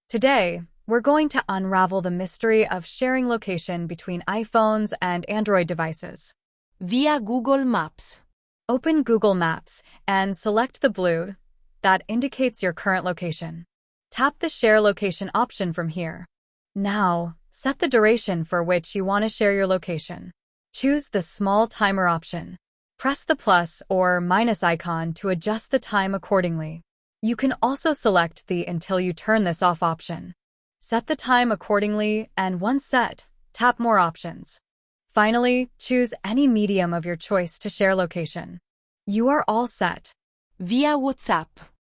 Today, we're going to unravel the mystery of sharing location between iPhones and Android devices. Via Google Maps. Open Google Maps and select the blue that indicates your current location. Tap the Share Location option from here. Now, set the duration for which you want to share your location. Choose the small timer option. Press the plus or minus icon to adjust the time accordingly. You can also select the Until you turn this off option. Set the time accordingly, and once set, tap More options. Finally, choose any medium of your choice to share location. You are all set. Via WhatsApp.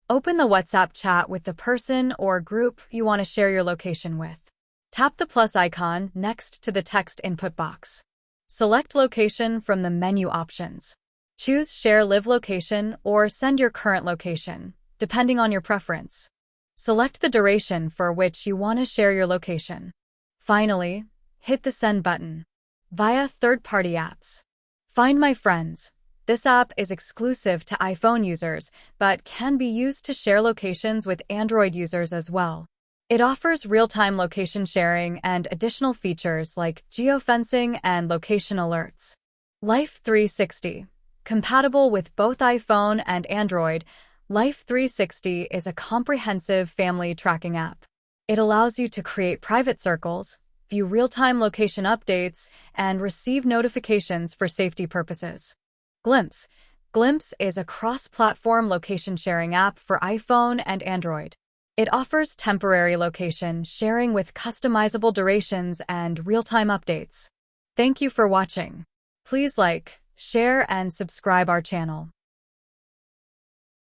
Open the WhatsApp chat with the person or group you want to share your location with. Tap the plus icon next to the text input box. Select Location from the menu options. Choose Share Live Location or Send Your Current Location, depending on your preference. Select the duration for which you want to share your location. Finally, hit the Send button. Via third-party apps. Find My Friends. This app is exclusive to iPhone users, but can be used to share locations with Android users as well. It offers real-time location sharing and additional features like geofencing and location alerts. Life 360. Compatible with both iPhone and Android, Life 360 is a comprehensive family tracking app. It allows you to create private circles, view real-time location updates, and receive notifications for safety purposes. Glimpse. Glimpse is a cross-platform location sharing app for iPhone and Android. It offers temporary location sharing with customizable durations and real-time updates. Thank you for watching. Please like, share, and subscribe our channel.